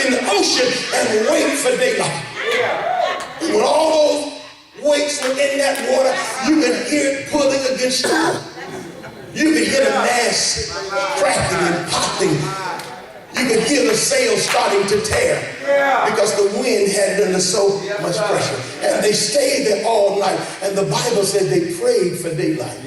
in the ocean and wait for daylight. When all those weights were in that water, you could hear it pulling against the water. You could hear the mass cracking and popping. You could hear the sails starting to tear because the wind had it under so much pressure. And they stayed there all night. And the Bible said they prayed for daylight.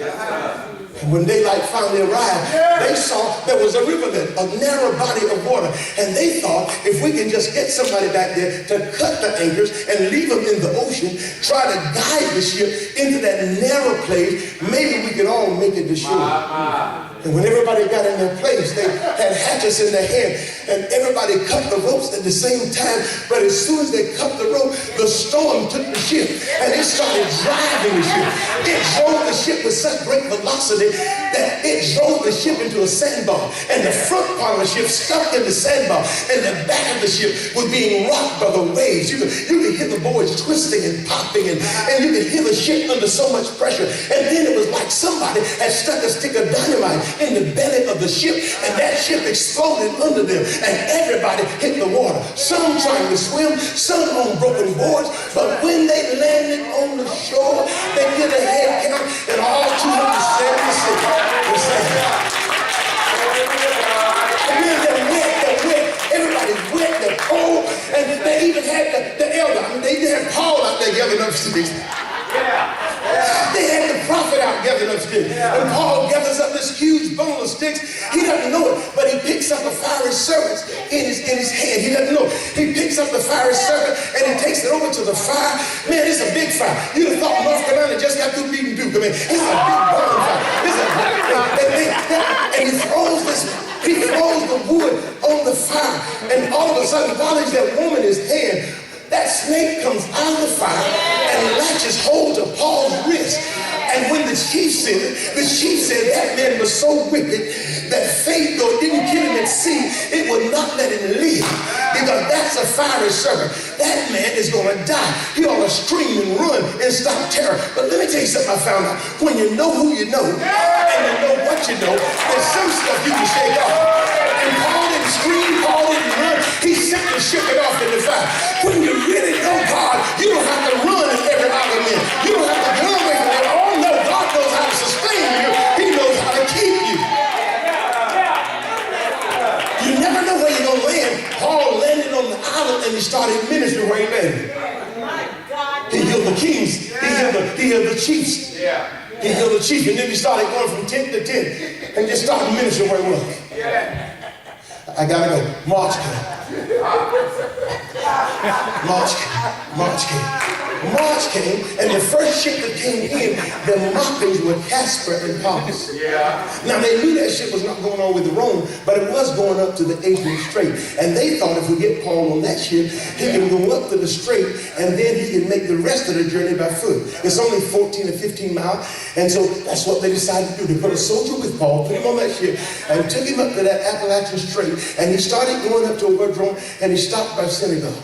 And when daylight finally arrived, they saw there was a rivulet, a narrow body of water. And they thought, if we can just get somebody back there to cut the anchors and leave them in the ocean, try to guide the ship into that narrow place, maybe we could all make it to shore. And when everybody got in their place, they had hatchets in their hand, and everybody cut the ropes at the same time. But as soon as they cut the rope, the storm took the ship, and it started driving the ship. It drove the ship with such great velocity that it drove the ship into a sandbar, and the front part of the ship stuck in the sandbar, and the back of the ship was being rocked by the waves. You could hear the boards twisting and popping, and you could hear the ship under so much pressure. And then it was like somebody had stuck a stick of dynamite in the belly of the ship, and that ship exploded under them, and everybody hit the water. Some trying to swim, some on broken boards, but when they landed on the shore, they did a head count, and all 276 were saved. And then they're wet, everybody's wet, they're cold, and they even had the elder. I mean, they had Paul out there gathering up sticks. They had the prophet out gathering up sticks. And Paul gathers up this huge bundle of sticks. He doesn't know it, but he picks up a fiery serpent in his hand. He doesn't know it. He picks up the fiery serpent and he takes it over to the fire. Man, it's a big fire. You'd have thought North Carolina just got through beating Duke. I mean, it's a big bonfire. And he throws the wood on the fire. And all of a sudden, while he's that woman in his hand, that snake comes out of the fire and latches hold of Paul's wrist. And when the chief said that man was so wicked that faith, though it didn't kill him at sea, it would not let him live, because that's a fiery serpent. That man is going to die. He ought to scream and run and stop terror. But let me tell you something I found out. When you know who you know and you know what you know, there's some stuff you can shake off. And Paul didn't scream, Paul didn't run. He simply shook it off in the fire. When you really know God, you don't have to run at every argument. You don't have to run away from it. Oh no, God knows how to sustain you. He knows how to keep you. You never know where you're going to land. Paul landed on the island and he started ministry where he landed. He healed the kings. He healed the chiefs. He healed the chief, and then he started going from tent to tent and just started ministry where he was. I gotta go. March came, and the first ship that came in, the moppings were Casper and Pompous. Now they knew that ship was not going on with the Rome, but it was going up to the Adrian Strait. And they thought if we get Paul on that ship, he can go up to the strait, and then he can make the rest of the journey by foot. It's only 14 or 15 miles, and so that's what they decided to do. They put a soldier with Paul, put him on that ship, and took him up to that Appalachian Strait, and he started going up to a word, and he stopped by Senegal.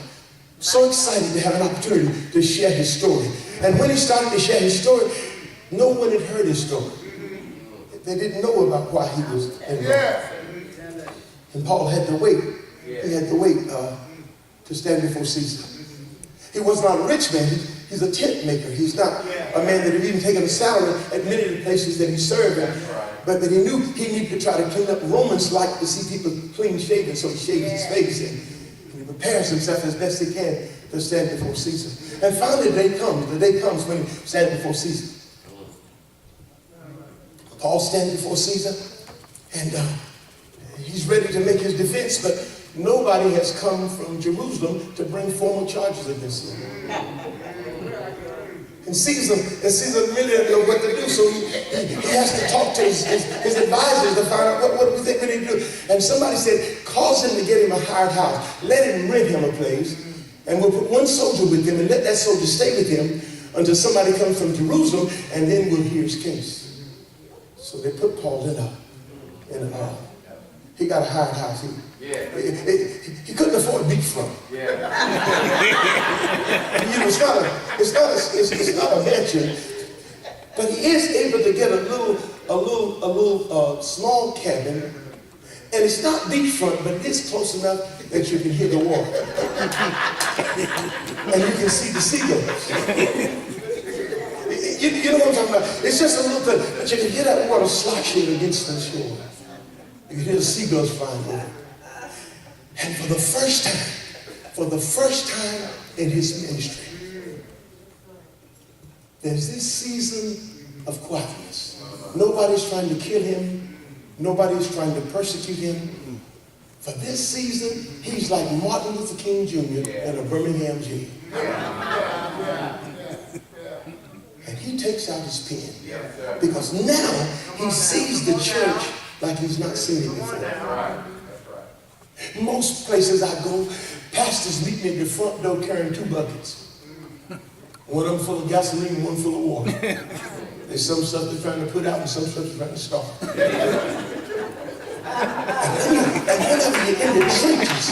So excited to have an opportunity to share his story. And when he started to share his story, no one had heard his story. They didn't know about why he was involved. And Paul had to wait. He had to wait to stand before Caesar. He was not a rich man. He's a tent maker. He's not a man that had even taken a salary at many of the places that he served in. But he knew he needed to try to clean up. Romans like to see people clean shaven, so he shaves his face and he prepares himself as best he can to stand before Caesar. And finally the day comes when he stands before Caesar. Paul stands before Caesar, and he's ready to make his defense, but nobody has come from Jerusalem to bring formal charges against him. And Caesar really doesn't know what to do, so he has to talk to his advisors to find out what we think we need to do. And somebody said, cause him to get him a hired house. Let him rent him a place, and we'll put one soldier with him and let that soldier stay with him until somebody comes from Jerusalem, and then we'll hear his case. So they put Paul in a he got a hired house. He couldn't afford beachfront. You know, it's not a mansion, but he is able to get a little small cabin And it's not beachfront, but it's close enough that you can hear the water. And you can see the seagulls. You know what I'm talking about? It's just a little bit, but you can hear that water sloshing against the shore. You can hear the seagulls flying over. And for the first time in his ministry, there's this season of quietness. Nobody's trying to kill him. Nobody's trying to persecute him. For this season, he's like Martin Luther King Jr. in a Birmingham jail. And he takes out his pen because now he sees the church like he's not seen it before. Most places I go, pastors meet me at the front door carrying 2 buckets. One of them full of gasoline and one full of water. There's some stuff they're trying to put out and some stuff they're trying to start. And whenever you're in the trenches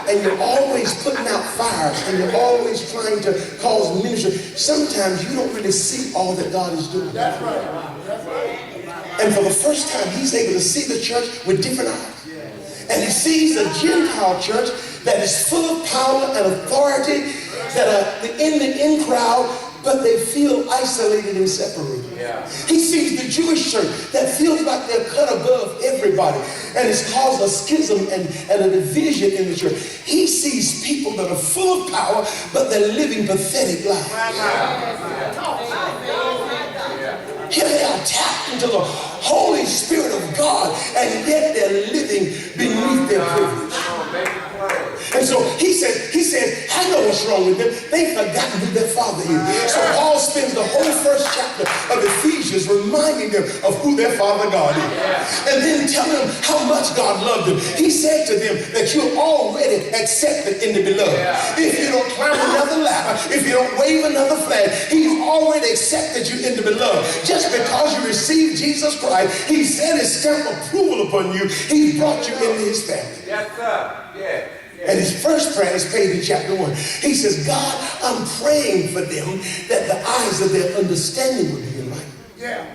and you're always putting out fires and you're always trying to cause ministry, sometimes you don't really see all that God is doing. That's right. And for the first time, he's able to see the church with different eyes. And he sees a Gentile church that is full of power and authority, that are in the in crowd, but they feel isolated and separated. Yeah. He sees the Jewish church that feels like they're cut above everybody, and it's caused a schism and a division in the church. He sees people that are full of power, but they're living pathetic lives. Here they are tapped into the Holy Spirit of God, and yet they're living beneath their privilege. And so he said, I know what's wrong with them. They've forgotten who their father is. So Paul spends the whole first chapter of Ephesians reminding them of who their father God is. And then telling them how much God loved them. He said to them that you're already accepted in the beloved. If you don't climb another ladder, if you don't wave another flag, he's already accepted you in the beloved. Just because you received Jesus Christ, he set his stamp of approval upon you. He brought you into his family. Yes, sir. Yeah. And his first prayer is paid in chapter 1. He says, God, I'm praying for them that the eyes of their understanding will be enlightened. Yeah.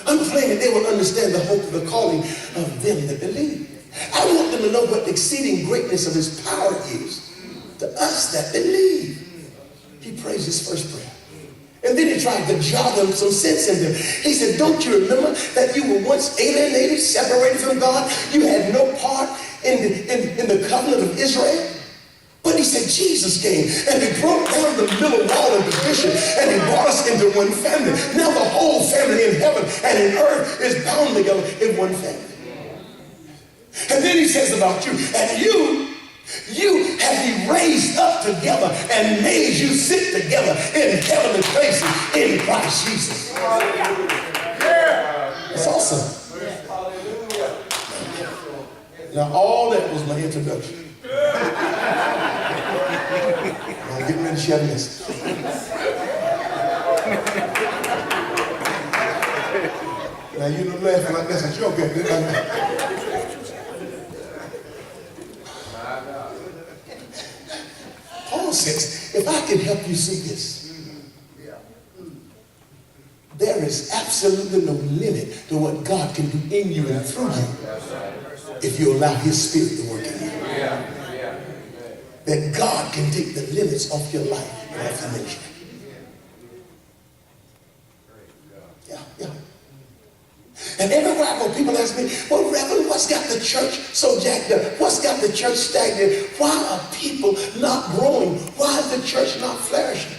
I'm praying that they will understand the hope of the calling of them that believe. I want them to know what the exceeding greatness of his power is to us that believe. He prays his first prayer. And then he tried to jar them some sense in them. He said, don't you remember that you were once alienated, separated from God? You had no part in the covenant of Israel. But he said Jesus came and he broke down the middle wall of division and he brought us into one family. Now the whole family in heaven and in earth is bound together in one family. And then he says about you, and you have he raised up together and made you sit together in heavenly places in Christ Jesus. It's awesome. Now all that was my introduction. Now get ready to share this. Now you don't laugh like that's a joke. Paul says, if I can help you see this, there is absolutely no limit to what God can do in you and through you if you allow his spirit to work in you. That God can take the limits off your life and off your ministry. Yeah. And everywhere I go, people ask me, well, Reverend, what's got the church so jacked up? What's got the church stagnant? Why are people not growing? Why is the church not flourishing?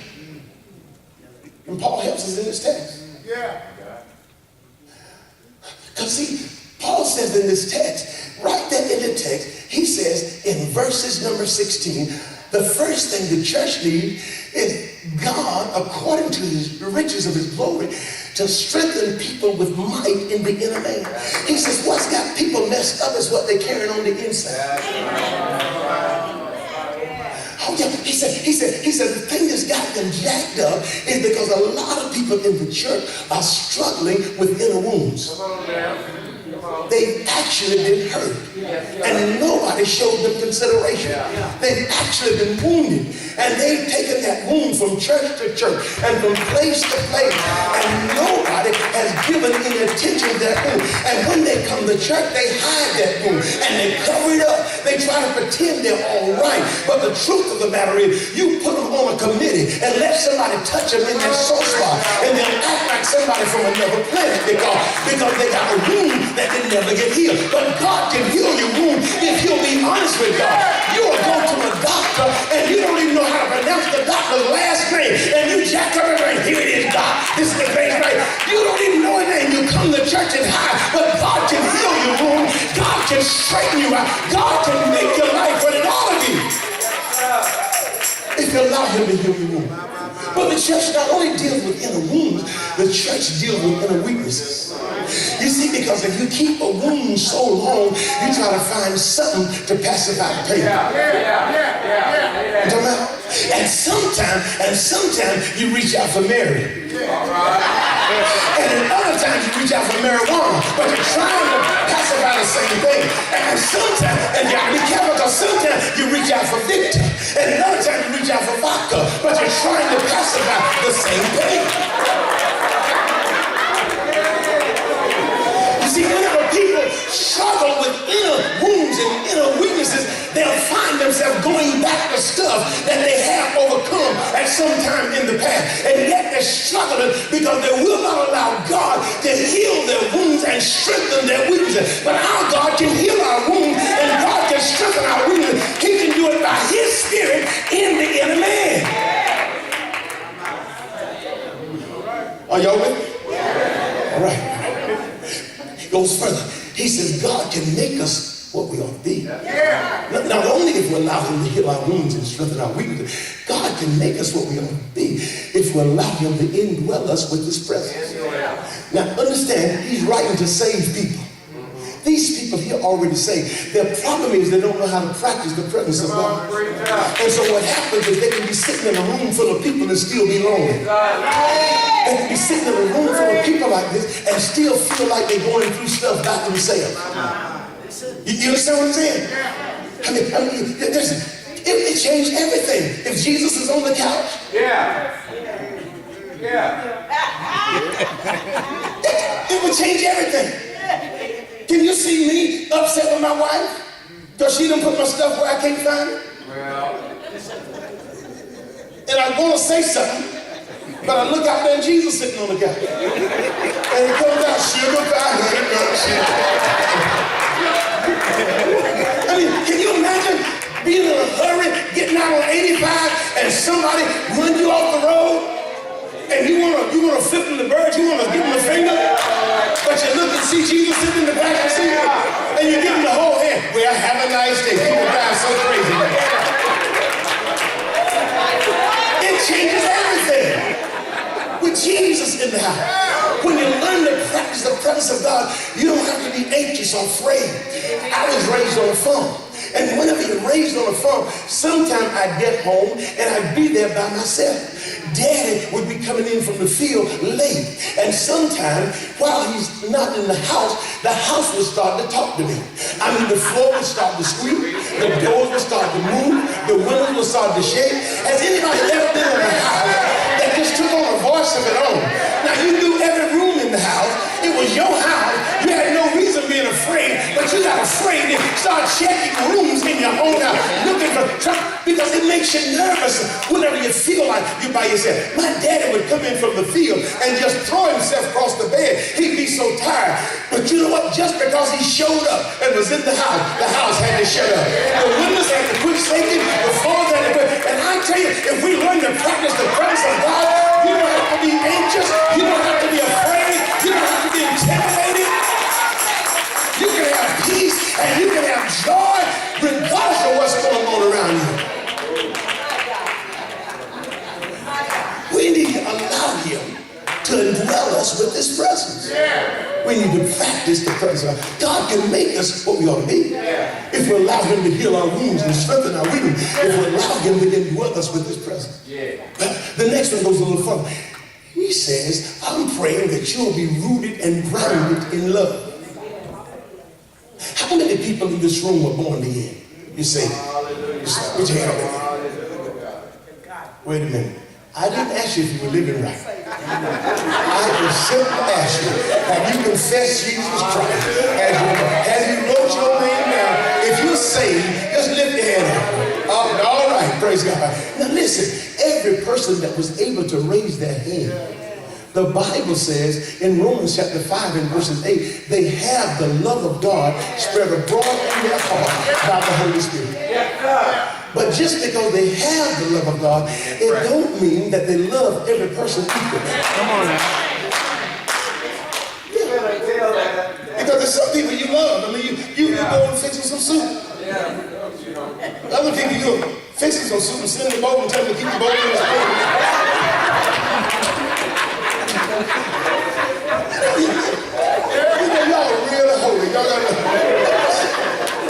And Paul helps us in this text. Yeah. Because see, Paul says in this text, right there in the text, he says in verses number 16, the first thing the church needs is God, according to his riches of his glory, to strengthen people with might in the inner man. He says, what's got people messed up is what they're carrying on the inside. Oh yeah, he said, the thing that's got them jacked up is because a lot of people in the church are struggling with inner wounds. they've actually been hurt. And nobody showed them consideration. They've actually been wounded. And they've taken that wound from church to church and from place to place. And nobody has given any attention to that wound. And when they come to church, they hide that wound and they cover it up. They try to pretend they're all right. But the truth of the matter is, you put them on a committee and let somebody touch them in their soul spot, and they'll act like somebody from another planet because they got a wound that they never get healed. But God can heal your wound if you'll be honest with God. You'll go to a doctor and you don't even know how to pronounce the doctor's last name, and you jack up and here it is, God. This is the great name. You don't even know his name. You come to church and hide, but God can heal your wound. God can straighten you out. God can make your life what it ought to be if you allow him to heal your wound. But the church not only deals with inner wounds, the church deals with inner weaknesses. You see, because if you keep a wound so long, you try to find something to pacify the pain. And sometimes you reach out for Mary. And then other times you reach out for marijuana, but you're trying to pacify the same thing. And sometimes, and you gotta be careful, because sometimes you reach out for Victor, and another time you reach out for vodka, but you're trying to pacify the same thing. You see, whenever people struggle with inner wounds and inner weaknesses, they'll find themselves going back to stuff that they have overcome at some time in the past. And yet they're struggling because they will not allow God to heal their wounds and strengthen their weaknesses. But our God can heal our wounds and God can strengthen our weaknesses. He can do it by his spirit in the inner man. Are y'all with me? All right. He goes further. He says God can make us what we ought to be. Not only if we allow him to heal our wounds and strengthen our weaknesses, God can make us what we ought to be if we allow him to indwell us with his presence. Now understand, he's writing to save people. These people here already saved. Their problem is they don't know how to practice the presence of God. And so what happens is they can be sitting in a room full of people and still be lonely. They can be sitting in a room full of people like this and still feel like they're going through stuff by themselves. You understand what I'm saying? I mean, it changed everything. If Jesus is on the couch, it would change everything. Can you see me upset with my wife because she done put my stuff where I can't find it? And I want to say something, but I look out there and Jesus sitting on the couch. And it comes out, sugar pie, sugar. I mean, can you imagine being in a hurry, getting out on 85, and somebody run you off the road? And you wanna flip them the birds, you wanna give them a finger, but you look and see Jesus sitting in the back of the seat, and you give him the whole hand. Well, have a nice day. People drive so crazy. It changes everything with Jesus in the house. When you learn to practice the presence of God, you don't have to be anxious or afraid. I was raised on a farm. And whenever you're raised on a farm, sometimes I'd get home and I'd be there by myself. Daddy would be coming in from the field late. And sometimes, while he's not in the house would start to talk to me. I mean, the floor would start to squeak, the doors would start to move, the windows would start to shake. Has anybody ever been in a house that just took on a voice of its own? Now, you knew every room in the house. It was your house. You had no reason being afraid, but you got afraid and start checking rooms in your own house, looking for trouble, because it makes you nervous whenever you feel like you're by yourself. My daddy would come in from the field and just throw himself across the bed. He'd be so tired. But you know what? Just because he showed up and was in the house had to shut up. The windows had to quit shaking, the floors had to quit. And I tell you, if we learn to practice the presence of God, you don't have to be anxious, you don't have to be afraid, you don't have to be intimidated. You can have peace and you can have joy regardless of what's going on around you. We need to allow him to indwell us with his presence. We need to practice the presence of God. God can make us what we ought to be. If we allow him to heal our wounds and strengthen our weakness, if we allow him to indwell us with his presence. But the next one goes a little further. He says, I'm praying that you'll be rooted and grounded in love. How many people in this room were born again? You say, put your hand up. Wait a minute. I didn't ask you if you were living right. I just simply asked you, have you confessed Jesus Christ? Have you wrote your name down? If you're saved, just lift your hand up. All right, praise God. Now listen, every person that was able to raise their hand, the Bible says in Romans chapter 5 and verses 8, they have the love of God spread abroad in their heart by the Holy Spirit. But just because they have the love of God, it don't mean that they love every person equally. Come on now. Yeah. Because there's some people you love. I mean, you go and fix them some soup. Other people you go fixing some soup and sit in the bowl and tell them to keep the bowl in the spoon. Y'all are real holy. Y'all got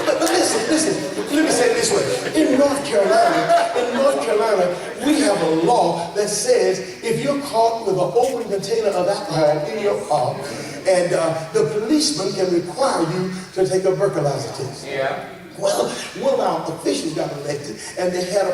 But listen, let me say it this way. In North Carolina, we have a law that says if you're caught with an open container of alcohol in your car, and the policeman can require you to take a breathalyzer test. Yeah. Well, one of our officials got elected, and they had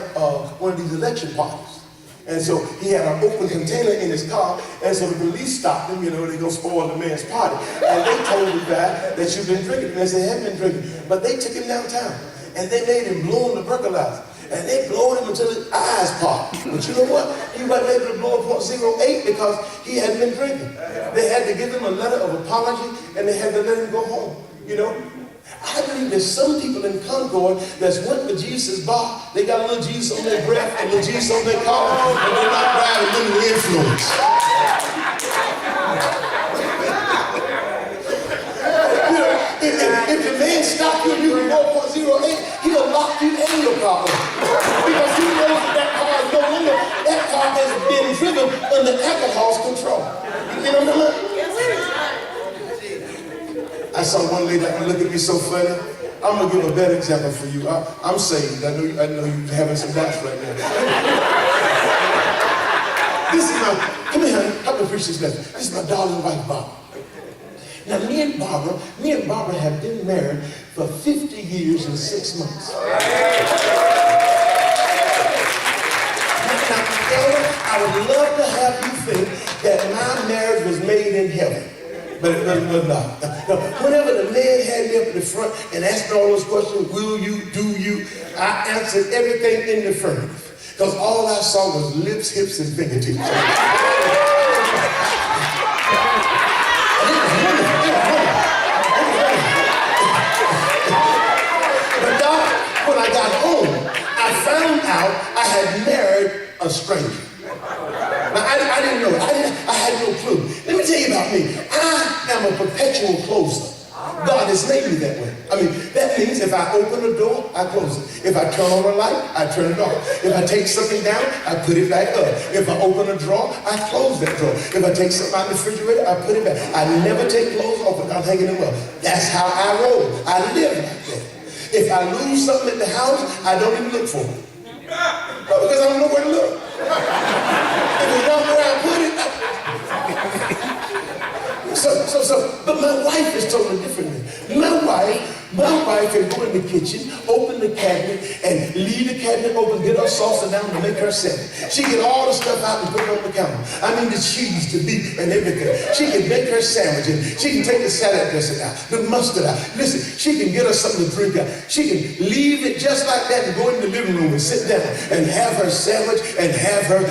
one of these election parties. And so he had an open container in his car, and so the police stopped him, they're going to spoil the man's party. And they told the guy that you've been drinking. And they said, I haven't been drinking. But they took him downtown, and they made him blow on the breathalyzer. And they blowed him until his eyes popped. But you know what? He wasn't able to blow 0.08 because he hadn't been drinking. They had to give him a letter of apology, and they had to let him go home, I believe there's some people in Concord that's went to Jesus' bar. They got a little Jesus on their breath, a little Jesus on their car, and they're not driving under the influence. If the man stopped you and you were 4.08, he'll lock you in your car. Because he knows that car is no longer, that car has been driven under alcohol's control. You know what I'm saying? I saw one lady that look at me so funny. I'm gonna give a better example for you. I'm saved. I know you're having some doubts right now. This is come here, honey. Help me preach this lesson. This is my darling wife, Barbara. Now, me and Barbara have been married for 50 years and 6 months. Now, I would love to have you think that my marriage was made in heaven. But it was not. Whenever the man had me up in the front and asked me all those questions, will you, do you, I answered everything in the affirmative. Because all I saw was lips, hips, and fingertips. But Doc, when I got home, I found out I had married a stranger. Now, I didn't know. I had no clue. Let me tell you about me. I am a perpetual closer. God has made me that way. I mean, that means if I open a door, I close it. If I turn on a light, I turn it off. If I take something down, I put it back up. If I open a drawer, I close that drawer. If I take something out of the refrigerator, I put it back. I never take clothes off without hanging them up. That's how I roll. I live like that. If I lose something at the house, I don't even look for it. Because I don't know where to look. If it's not where I put it. But my wife is totally different. My wife can go in the kitchen, open the cabinet, and leave the cabinet open, get her salsa down to make her sandwich. She get all the stuff out and put it on the counter. I mean the cheese, the beef, and everything. She can make her sandwich, and she can take the salad dressing out, the mustard out. Listen, she can get her something to drink out. She can leave it just like that and go in the living room and sit down and have her sandwich and have her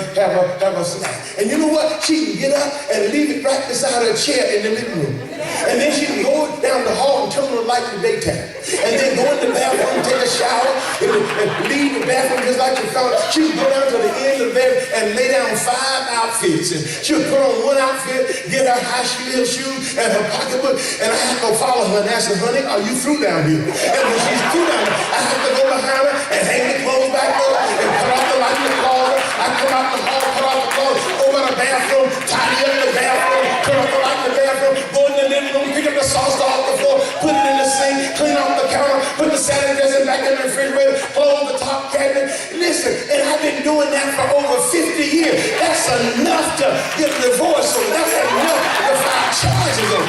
snack. And you know what? She can get up and leave it right beside her chair in the living room. And then she can go down the hall and turn on the light in the daytime. And then go in the bathroom, take a shower, and leave the bathroom just like you found it. She can go down to the end of the bed and lay down 5 outfits. And she'll put on one outfit, get her high heel shoes and her pocketbook. And I have to go follow her and ask her, honey, are you through down here? And when she's through down here, I have to go behind her and hang the clothes back up and put off the light in the closet. I come out the hall, put off the clothes, over the bathroom, tidy up the bathroom, turn off the light in the bathroom, go in the living room, pick up the sauce off the floor, put it in the sink, clean off the counter, put the salad dressing back in the refrigerator, close the top cabinet. Listen, and I've been doing that for over 50 years. That's enough to get a divorce on. That's enough to file charges on.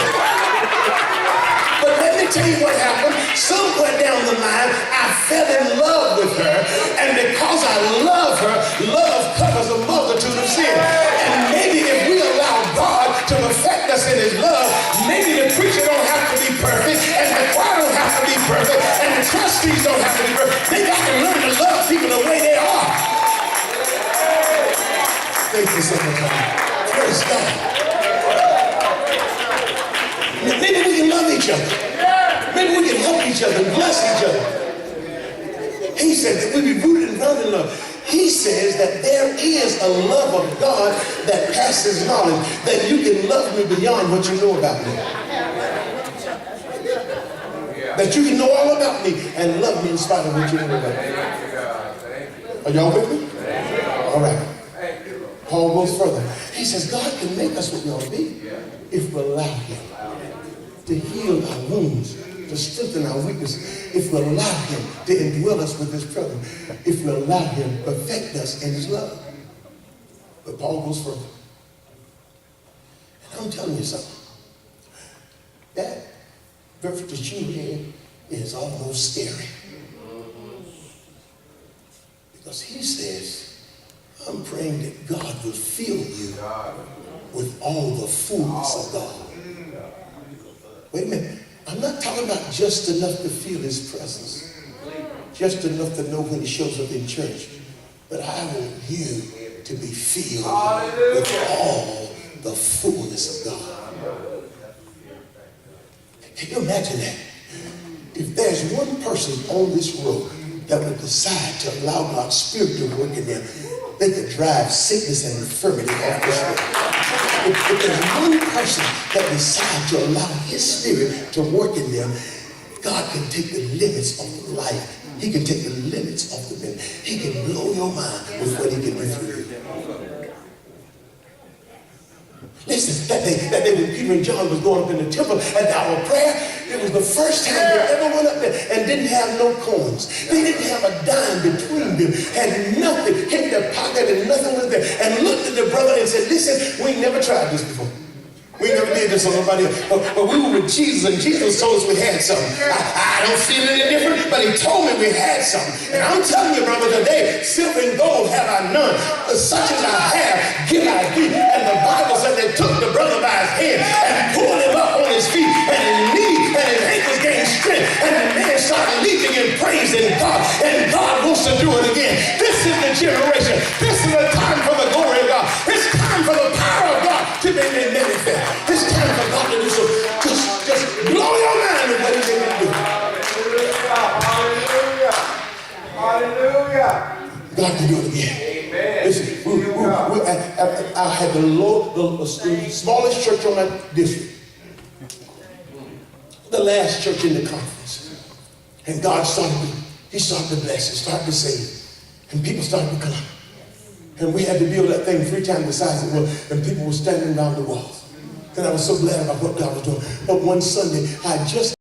But let let me tell you what happened. Somewhere down the line, I fell in love with her. And because I love her, love covers a multitude of sins. And maybe if we allow God to perfect us in his love, maybe the preacher don't have to be perfect, and the choir don't have to be perfect, and the trustees don't have to be perfect. They got to learn to love people the way they are. Thank you so much. Praise God. Maybe we can love each other. Maybe we can help each other and bless each other. He said that we be rooted and grounded in love. He says that there is a love of God that passes knowledge, that you can love me beyond what you know about me. That you can know all about me and love me in spite of what you know about me. Are y'all with me? All right. Paul goes further. He says God can make us what we ought to be if we allow him to heal our wounds, to strengthen our weaknesses, if we allow him to indwell us with his presence, if we allow him to perfect us in his love. But Paul goes further. And I'm telling you something. That verse that you read is almost scary. Because he says, I'm praying that God will fill you with all the fullness of God. Wait a minute. I'm not talking about just enough to feel his presence. Just enough to know when he shows up in church. But I want you to be filled with all the fullness of God. Can you imagine that? If there's one person on this road that would decide to allow God's Spirit to work in them, they could drive sickness and infirmity off this road. If there's one person that decides to allow his Spirit to work in them, God can take the limits off of life. He can take the limits off of them. He can blow your mind with what he can do through you. Listen, that day when Peter and John was going up in the temple at the hour of prayer, it was the first time they ever went up there and didn't have no coins. They didn't have a dime between them, had nothing in their pocket and nothing was there. And looked at their brother and said, listen, we ain't never tried this before. We never did this on nobody else. But we were with Jesus, and Jesus told us we had something. I don't feel any different, but he told me we had something. And I'm telling you, brother, today, silver and gold have I none. Such as I have, give I thee. And the Bible said they took the brother by his hand and pulled him up on his feet, and his knees and his ankles gained strength. And the man started leaping and praising God. And God wants to do it again. This is the generation. This is the time for the glory of God. It's time for the power of God to be made manifest. It's time for God to do so. Just blow your mind with what he's going to do. Hallelujah. Hallelujah. God can do it again. Amen. Listen, I had the smallest church on my district. The last church in the conference. And God started to bless it, started to save. And people started to come. And we had to build that thing 3 times the size it was. And people were standing around the walls. And I was so glad about what God was doing. But one Sunday, I just